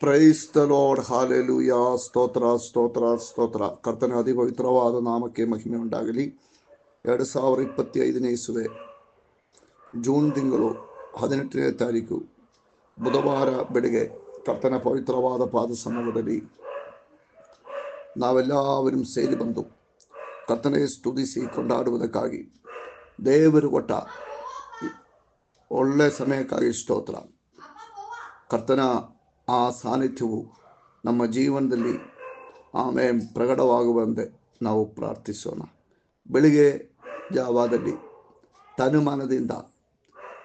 Praise the lord, hallelujah. ಸ್ತೋತ್ರ ಸ್ತೋತ್ರ ಸ್ತೋತ್ರ. ಕರ್ತನ ಅತಿ ಪವಿತ್ರವಾದ ನಾಮಕ್ಕೆ ಮಹಿಮೆ ಉಂಟಾಗಲಿ. 2025ನೇ ಇಸುವೆ ಜೂನ್ ತಿಂಗಳು 18ನೇ ತಾರೀಕು ಬುಧವಾರ ಬೆಳಗ್ಗೆ ಕರ್ತನ ಪವಿತ್ರವಾದ ಪಾದ ಸಮ್ಮುಖದಲ್ಲಿ ನಾವೆಲ್ಲವരും ಸೇರಿ ಬಂದು ಕರ್ತನೆ ಸ್ತುತಿಸಿ ಕೊಂಡಾಡುವುದಕ್ಕಾಗಿ ದೇವರು ಕೊಟ್ಟ ಒಳ್ಳೆ ಸಮಯಕ್ಕಾಗಿ ಸ್ತೋತ್ರ. ಕರ್ತನ ಆ ಸಾನ್ನಿಧ್ಯವು ನಮ್ಮ ಜೀವನದಲ್ಲಿ ಆಮೇಲೆ ಪ್ರಕಟವಾಗುವಂತೆ ನಾವು ಪ್ರಾರ್ಥಿಸೋಣ. ಬೆಳಿಗ್ಗೆ ಜಾವದಲ್ಲಿ ತನುಮನದಿಂದ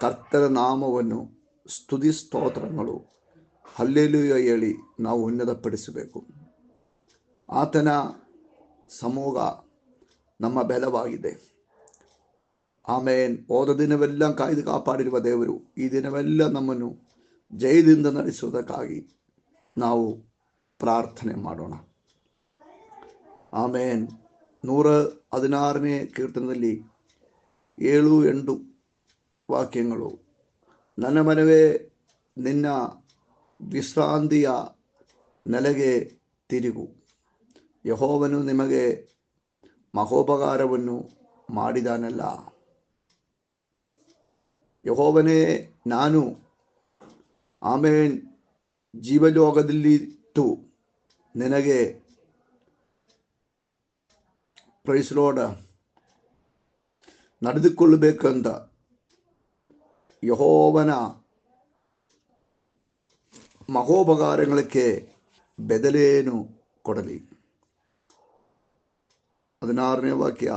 ಕರ್ತನ ನಾಮವನ್ನು ಸ್ತುತಿ ಸ್ತೋತ್ರಗಳು ಹಲ್ಲೆಲೂಯಾ ಹೇಳಿ ನಾವು ಉನ್ನತಪಡಿಸಬೇಕು. ಆತನ ಸಮೂಹ ನಮ್ಮ ಬಲವಾಗಿದೆ. ಆಮೇನ್. ಹೋದ ದಿನವೆಲ್ಲ ಕಾಯ್ದು ಕಾಪಾಡಿರುವ ದೇವರು ಈ ದಿನವೆಲ್ಲ ನಮ್ಮನ್ನು ಜಯದಿಂದ ನಡೆಸುವುದಕ್ಕಾಗಿ ನಾವು ಪ್ರಾರ್ಥನೆ ಮಾಡೋಣ. ಆಮೇನ್. 116ನೇ ಕೀರ್ತನದಲ್ಲಿ 7-8 ವಾಕ್ಯಗಳು. ನನ್ನ ಮನವೇ ನಿನ್ನ ವಿಶ್ರಾಂತಿಯ ನೆಲೆಗೆ ತಿರುಗು. ಯೆಹೋವನು ನಿಮಗೆ ಮಹೋಪಕಾರವನ್ನು ಮಾಡಿದಾನಲ್ಲ. ಯೆಹೋವನೇ, ನಾನು ಆಮೇನ್ ಜೀವಲೋಕದಲ್ಲಿತ್ತು ನಿನಗೆ ಪ್ರೈಸ್ ಲಾರ್ಡ್ ನಡೆದುಕೊಳ್ಳಬೇಕಂತ ಯೆಹೋವನ ಮಹೋಪಕಾರಗಳಿಗೆ ಬೆದಲೇನು ಕೊಡಲಿ. 16ನೇ ವಾಕ್ಯ.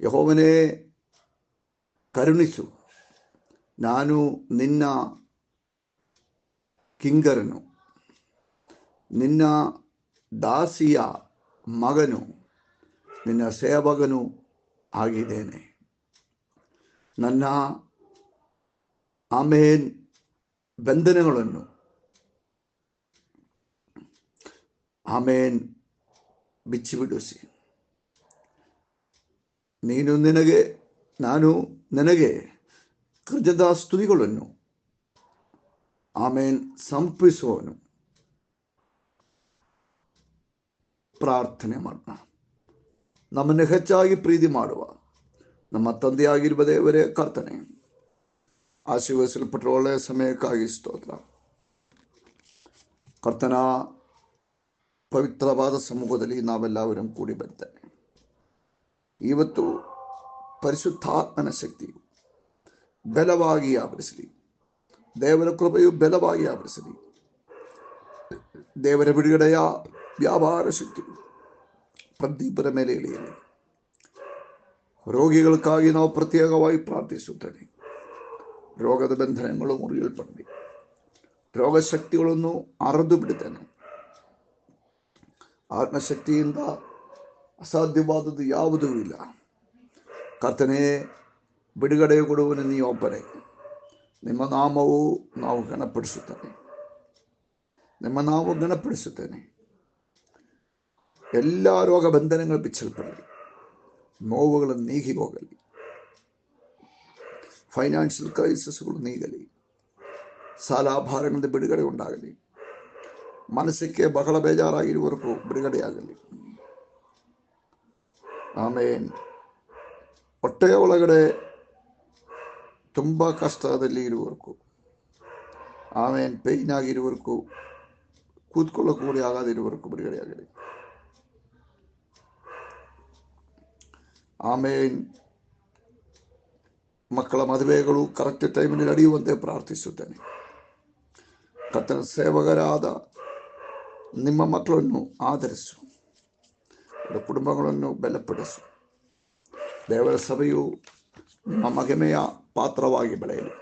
ಯೆಹೋವನೇ ಕರುಣಿಸು, ನಾನು ನಿನ್ನ ಕಿಂಕರನು, ನಿನ್ನ ದಾಸಿಯ ಮಗನು, ನಿನ್ನ ಸೇವಕನು ಆಗಿದ್ದೇನೆ. ನನ್ನ ಆಮೇನ್ ಬಂಧನಗಳನ್ನು ಆಮೇನ್ ಬಿಚ್ಚಿಬಿಡಿಸಿ, ನಾನು ನಿನಗೆ ಕೃತಜ್ಞ ಸ್ತುತಿಗಳನ್ನು ಆಮೇನ್ ಸಂಪಿಸುವವನು. ಪ್ರಾರ್ಥನೆ ಮಾಡೋಣ. ನಮ್ಮನ್ನು ಹೆಚ್ಚಾಗಿ ಪ್ರೀತಿ ಮಾಡುವ ನಮ್ಮ ತಂದೆಯಾಗಿರುವ ದೇವರೇ, ಕರ್ತನೆ ಆಶೀರ್ವದಿಸಲ್ಪಟ್ಟ ಒಳ್ಳೆಯ ಸಮಯಕ್ಕಾಗಿ ಸ್ತೋತ್ರ. ಕರ್ತನ ಪವಿತ್ರವಾದ ಸಮ್ಮುಖದಲ್ಲಿ ನಾವೆಲ್ಲವರೂ ಕೂಡಿ ಬರ್ತೇನೆ. ಇವತ್ತು ಪರಿಶುದ್ಧಾತ್ಮನ ಶಕ್ತಿಯು ಬಲವಾಗಿ ಆವರಿಸಲಿ. ದೇವರ ಕೃಪೆಯು ಬಲವಾಗಿ ಆವರಿಸಲಿ. ದೇವರ ಬಿಡುಗಡೆಯ ವ್ಯಾಪಾರ ಶಕ್ತಿಯು ಪ್ರತಿಯೊಬ್ಬರ ಮೇಲೆ ಇಳಿಯಲಿ. ರೋಗಿಗಳಿಗಾಗಿ ನಾವು ಪ್ರತ್ಯೇಕವಾಗಿ ಪ್ರಾರ್ಥಿಸುತ್ತೇನೆ. ರೋಗದ ಬಂಧನಗಳು ಮುರಿಯಲ್ಪಡಲಿ. ರೋಗ ಶಕ್ತಿಗಳನ್ನು ಅರೆದು ಬಿಡುತ್ತೇನೆ. ಆತ್ಮಶಕ್ತಿಯಿಂದ ಅಸಾಧ್ಯವಾದದ್ದು ಯಾವುದೂ ಇಲ್ಲ. ಕರ್ತನೇ, ಬಿಡುಗಡೆ ಕೊಡುವನು ನೀವೊಬ್ಬರೇ. ನಿಮ್ಮ ನಾಮವು ನಾವು ಗಣಪಡಿಸುತ್ತೇನೆ. ನಿಮ್ಮ ನಾವು ಗಣಪಡಿಸುತ್ತೇನೆ. ಎಲ್ಲ ರೋಗ ಬಂಧನಗಳು ಬಿಚ್ಚಲ್ಪಡಲಿ. ನೋವುಗಳನ್ನು ನೀಗಿ ಹೋಗಲಿ. ಫೈನಾನ್ಷಿಯಲ್ ಕ್ರೈಸಿಸ್ಗಳು ನೀಗಲಿ. ಸಾಲಾಭಾರಗಳಿಂದ ಬಿಡುಗಡೆ ಉಂಟಾಗಲಿ. ಮನಸ್ಸಿಗೆ ಬಹಳ ಬೇಜಾರಾಗಿರುವವರೆಗೂ ಬಿಡುಗಡೆಯಾಗಲಿ. ಆಮೇನ್. ಹೊಟ್ಟೆಯ ಒಳಗಡೆ ತುಂಬ ಕಷ್ಟದಲ್ಲಿ ಇರುವವರೆಗೂ, ಆಮೇನ್, ಪೇಯ್ನ್ ಆಗಿರುವವರೆಗೂ, ಕೂತ್ಕೊಳ್ಳೋಕೆ ಆಗದಿರುವವರೆಗೂ ಬಿಡುಗಡೆಯಾಗಲಿ. ಆಮೇನ್. ಮಕ್ಕಳ ಮದುವೆಗಳು ಕರೆಕ್ಟ್ ಟೈಮಿನಲ್ಲಿ ನಡೆಯುವಂತೆ ಪ್ರಾರ್ಥಿಸುತ್ತೇನೆ. ಕರ್ತನ ಸೇವಕರಾದ ನಿಮ್ಮ ಮಕ್ಕಳನ್ನು ಆಧರಿಸು. ಕುಟುಂಬಗಳನ್ನು ಬಲಪಡಿಸು. ದೇವರ ಸಭೆಯು ನಿಮ್ಮ ಮಹಿಮೆಯ ಪಾತ್ರವಾಗಿ ಬೆಳೆಯಲಿ.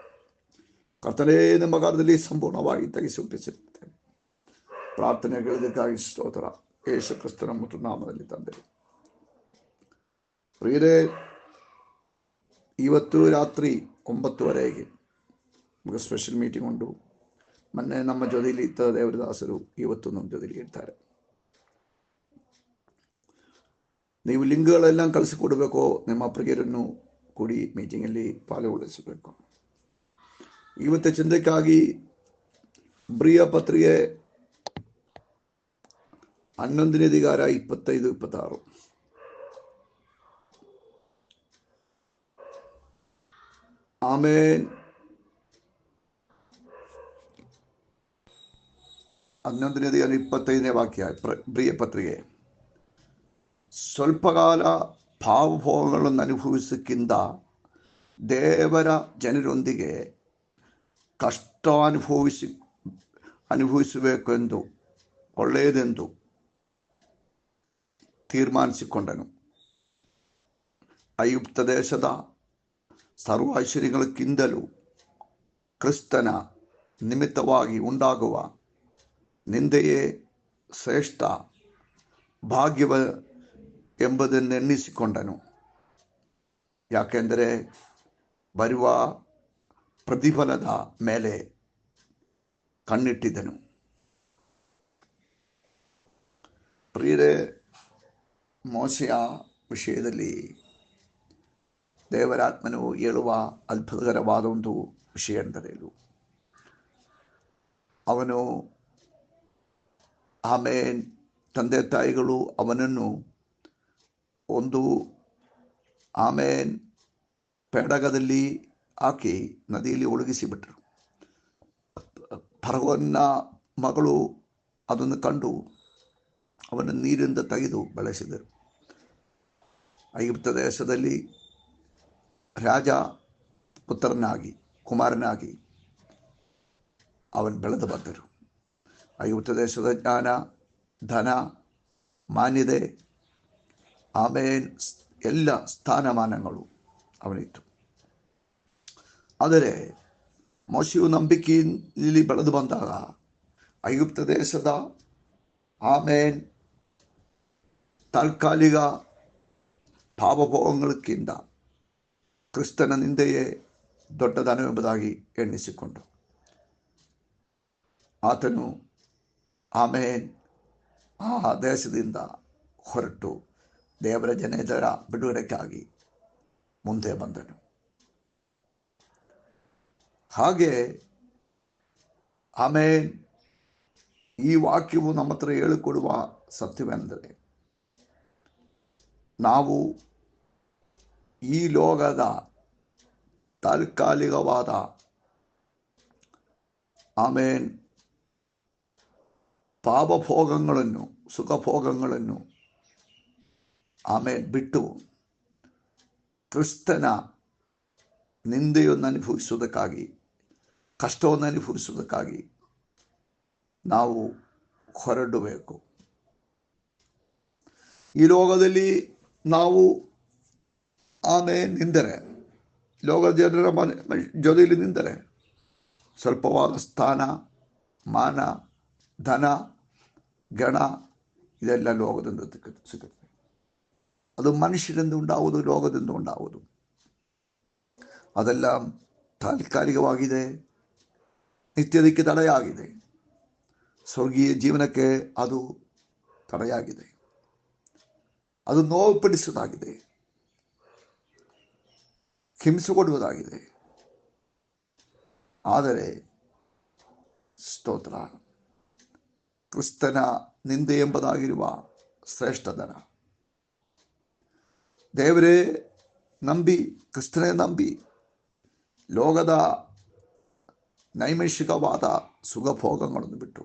ಕರ್ತನೇ, ನಿಮ್ಮ ಕಾರ್ಯದಲ್ಲಿ ಸಂಪೂರ್ಣವಾಗಿ ತೆಗೆಸಿರುತ್ತೇವೆ. ಪ್ರಾರ್ಥನೆಗಳಿಗಾಗಿ ಸ್ತೋತ್ರ. ಯೇಸು ಕ್ರಿಸ್ತನ ಮತ್ತು ನಾಮದಲ್ಲಿ ತಂದೆ. ಪ್ರಿಯರೇ, ಇವತ್ತು ರಾತ್ರಿ 9:30 ನಮಗೆ ಸ್ಪೆಷಲ್ ಮೀಟಿಂಗ್ ಉಂಟು. ಮೊನ್ನೆ ನಮ್ಮ ಜೊತೆಯಲ್ಲಿ ಇದ್ದ ದೇವರದಾಸರು ಇವತ್ತು ನಮ್ಮ ಜೊತೆಯಲ್ಲಿ ಇರ್ತಾರೆ. ನೀವು ಲಿಂಕ್ಗಳೆಲ್ಲ ಕಳಿಸಿಕೊಡಬೇಕು. ನಿಮ್ಮ ಪ್ರಿಯರನ್ನು ಕೂಡಿ ಮೀಟಿಂಗಲ್ಲಿ ಪಾಲ್ಗೊಳಿಸಬೇಕು. ಇವತ್ತು ಚಿಂತಕ್ಕಾಗಿ ಬ್ರಿಯ ಪತ್ರಿಕೆ 11ನೇ ಅಧಿಕಾರ 25-26. ಆಮೇನ್. 11ನೇ ಅಧಿಕಾರ 25ನೇ ವಾಕ್ಯ. ಬ್ರಿಯ ಪತ್ರಿಕೆ, ಸ್ವಲ್ಪ ಕಾಲ ಭಾವಭೋಗಗಳನ್ನು ಅನುಭವಿಸಕ್ಕಿಂತ ದೇವರ ಜನರೊಂದಿಗೆ ಕಷ್ಟ ಅನುಭವಿಸಬೇಕೆಂದು ಒಳ್ಳೆಯದೆಂದು ತೀರ್ಮಾನಿಸಿಕೊಂಡನು. ಐಗುಪ್ತ ದೇಶದ ಸರ್ವ ಐಶ್ವರ್ಯಗಳಿಗಿಂತಲೂ ಕ್ರಿಸ್ತನ ನಿಮಿತ್ತವಾಗಿ ಉಂಟಾಗುವ ನಿಂದೆಯೇ ಶ್ರೇಷ್ಠ ಭಾಗ್ಯವ ಎಂಬುದನ್ನೆನ್ನಿಸಿಕೊಂಡನು. ಯಾಕೆಂದರೆ ಬರುವ ಪ್ರತಿಫಲದ ಮೇಲೆ ಕಣ್ಣಿಟ್ಟಿದ್ದನು. ಪ್ರಿಯರೇ, ಮೋಶೆಯ ವಿಷಯದಲ್ಲಿ ದೇವರಾತ್ಮನು ಹೇಳುವ ಅದ್ಭುತಕರವಾದ ಒಂದು ವಿಷಯ ಎಂದರೆ, ಅವನು ಆಮೇನ್ ತಂದೆ ತಾಯಿಗಳು ಅವನನ್ನು ಒಂದು ಆಮೇನ್ ಪೆಡಗದಲ್ಲಿ ಹಾಕಿ ನದಿಯಲ್ಲಿ ಒಣಗಿಸಿಬಿಟ್ರು. ಫರೋಹನ ಮಗಳು ಅದನ್ನು ಕಂಡು ಅವನ ನೀರಿಂದ ತೆಗೆದು ಬೆಳೆಸಿದರು. ಐಗುಪ್ತ ದೇಶದಲ್ಲಿ ರಾಜ ಪುತ್ರನಾಗಿ ಕುಮಾರನಾಗಿ ಅವನು ಬೆಳೆದು ಬಂದರು. ಐಗುಪ್ತ ದೇಶದ ಜ್ಞಾನ, ಧನ, ಮಾನ್ಯತೆ, ಆಮೇನ್ ಎಲ್ಲ ಸ್ಥಾನಮಾನಗಳು ಅವನಿತ್ತು. ಆದರೆ ಮೋಶೆಯು ನಂಬಿಕೆಯಲ್ಲಿ ಬೆಳೆದು ಬಂದಾಗ ಐಗುಪ್ತ ದೇಶದ ಆಮೇನ್ ತಾತ್ಕಾಲಿಕ ಭಾವಭೋಗಗಳಿಗಿಂತ ಕ್ರಿಸ್ತನ ನಿಂದೆಯೇ ದೊಡ್ಡದನೆಂಬುದಾಗಿ ಎಣಿಸಿಕೊಂಡು ಆತನು ಆಮೇನ್ ಆ ದೇಶದಿಂದ ಹೊರಟು ದೇವರ ಜನರ ಬಿಡುಗಡೆಗಾಗಿ ಮುಂದೆ ಬಂದನು. ಹಾಗೆ ಆಮೇನ್ ಈ ವಾಕ್ಯವು ನಮ್ಮ ಹತ್ರ ಹೇಳಿಕೊಡುವ ಸತ್ಯವೆಂದರೆ, ನಾವು ಈ ಲೋಕದ ತಾತ್ಕಾಲಿಕವಾದ ಆಮೇನ್ ಪಾಪಭೋಗಗಳನ್ನು, ಸುಖಭೋಗಗಳನ್ನು ಆಮೇನ್ ಬಿಟ್ಟು ಕ್ರಿಸ್ತನ ನಿಂದೆಯನ್ನು ಅನುಭವಿಸುವುದಕ್ಕಾಗಿ, ಕಷ್ಟವನ್ನು ಅನುಭವಿಸುವುದಕ್ಕಾಗಿ ನಾವು ಹೊರಡಬೇಕು. ಈ ಲೋಕದಲ್ಲಿ ನಾವು ಆಮೇಲೆ ನಿಂದರೆ, ಲೋಕದ ಜನರ ಜೊತೆಯಲ್ಲಿ ನಿಂದರೆ ಸ್ವಲ್ಪವಾದ ಸ್ಥಾನ, ಮಾನ, ಧನ, ಗಣ ಇದೆಲ್ಲ ಲೋಕದಿಂದ ಸಿಗುತ್ತೆ. ಅದು ಮನುಷ್ಯರಿಂದ ಉಂಟಾಗುವುದು, ಲೋಕದಿಂದ ಉಂಟಾಗುವುದು. ಅದೆಲ್ಲ ತಾತ್ಕಾಲಿಕವಾಗಿದೆ, ನಿತ್ಯದಕ್ಕೆ ತಡೆಯಾಗಿದೆ. ಸ್ವರ್ಗೀಯ ಜೀವನಕ್ಕೆ ಅದು ತಡೆಯಾಗಿದೆ. ಅದು ನೋವುಪಡಿಸುವುದಾಗಿದೆ, ಹಿಂಸೆ ಕೊಡುವುದಾಗಿದೆ. ಆದರೆ ಸ್ತೋತ್ರ, ಕ್ರಿಸ್ತನ ನಿಂದೆ ಎಂಬುದಾಗಿರುವ ಶ್ರೇಷ್ಠಧನ ದೇವರೇ ನಂಬಿ, ಕ್ರಿಸ್ತನೇ ನಂಬಿ ಲೋಕದ ನೈಮಿಷಿಕವಾದ ಸುಖಭೋಗಗಳನ್ನು ಬಿಟ್ಟು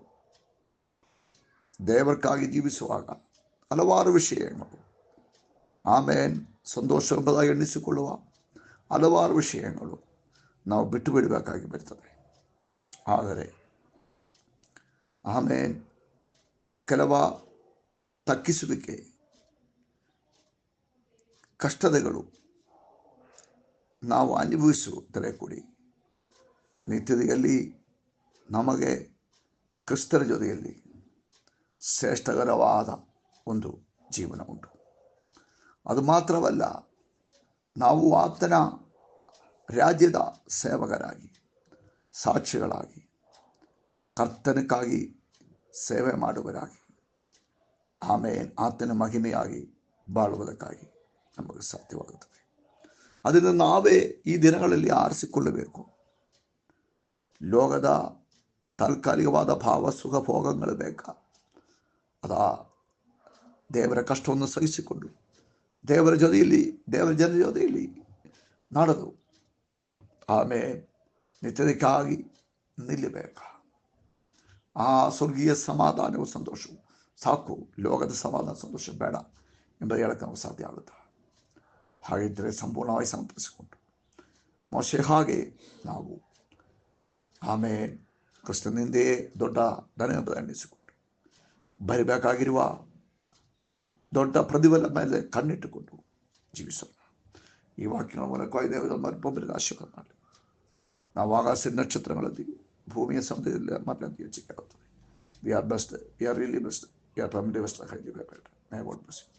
ದೇವರಿಗಾಗಿ ಜೀವಿಸುವಾಗ ಹಲವಾರು ವಿಷಯಗಳು ಆಮೇನ್ ಸಂತೋಷ ಎಂಬುದಾಗಿ ಎಣಿಸಿಕೊಳ್ಳುವ ಹಲವಾರು ವಿಷಯಗಳು ನಾವು ಬಿಟ್ಟು ಬಿಡಬೇಕಾಗಿ ಬರ್ತದೆ. ಆದರೆ ಆಮೇನ್ ಕೆಲವ ತಗ್ಗಿಸುವಿಕೆ, ಕಷ್ಟತೆಗಳು ನಾವು ಅನುಭವಿಸುತ್ತಲೇ ಕೂಡಿ ನಿತ್ಯತೆಯಲ್ಲಿ ನಮಗೆ ಕ್ರಿಸ್ತರ ಜೊತೆಯಲ್ಲಿ ಶ್ರೇಷ್ಠಕರವಾದ ಒಂದು ಜೀವನ ಉಂಟು. ಅದು ಮಾತ್ರವಲ್ಲ, ನಾವು ಆತನ ರಾಜ್ಯದ ಸೇವಕರಾಗಿ, ಸಾಕ್ಷಿಗಳಾಗಿ, ಕರ್ತನಕ್ಕಾಗಿ ಸೇವೆ ಮಾಡುವರಾಗಿ, ಆಮೇಲೆ ಆತನ ಮಹಿಮೆಯಾಗಿ ಬಾಳುವುದಕ್ಕಾಗಿ ನಮಗೆ ಸಾಧ್ಯವಾಗುತ್ತದೆ. ಅದನ್ನು ನಾವೇ ಈ ದಿನಗಳಲ್ಲಿ ಆರಿಸಿಕೊಳ್ಳಬೇಕು. ಲೋಕದ ತಾತ್ಕಾಲಿಕವಾದ ಭಾವ ಸುಖ ಭೋಗಗಳು ಬೇಕಾ? ಅದಾ ದೇವರ ಕಷ್ಟವನ್ನು ಸಹಿಸಿಕೊಂಡು ದೇವರ ಜನ ಜೊತೆಯಲ್ಲಿ ನಡೆದು ಆಮೇಲೆ ನಿತ್ಯತೆಗಾಗಿ ನಿಲ್ಲಬೇಕಾ? ಆ ಸ್ವರ್ಗೀಯ ಸಮಾಧಾನವು ಸಂತೋಷವು ಸಾಕು, ಲೋಕದ ಸಮಾಧಾನ ಸಂತೋಷ ಬೇಡ ಎಂಬ ಹೇಳಕ್ಕೆ ನಮಗೆ ಸಾಧ್ಯ ಆಗುತ್ತೆ. ಹಾಗಿದ್ದರೆ ಸಂಪೂರ್ಣವಾಗಿ ಸಮರ್ಪಿಸಿಕೊಂಡು ಮೋಶೆ ಹಾಗೆ ನಾವು ಆಮೇಲೆ ಕ್ರಿಸ್ತನಿಂದೇ ದೊಡ್ಡ ಧನ ಎನ್ನಿಸಿಕೊಂಡು ಬರಬೇಕಾಗಿರುವ ದೊಡ್ಡ ಪ್ರತಿಫಲ ಮೇಲೆ ಕಣ್ಣಿಟ್ಟುಕೊಂಡು ಜೀವಿಸೋಣ. ಈ ವಾಕ್ಯಗಳ ಮೂಲಕ ದೇವರಿಗೆ ಆಶೀರ್ವಾದ ಮಾಡಲಿ. ನಾವು ಆಕಾಶದ ನಕ್ಷತ್ರಗಳಲ್ಲಿ ಭೂಮಿಯ ಸಮುದ್ರದಲ್ಲಿ ಮರಳಂತೆ ಹೆಚ್ಚಿಗೆ ಆಗುತ್ತದೆ. We are best, we are really best, we are permanently best. May God bless you.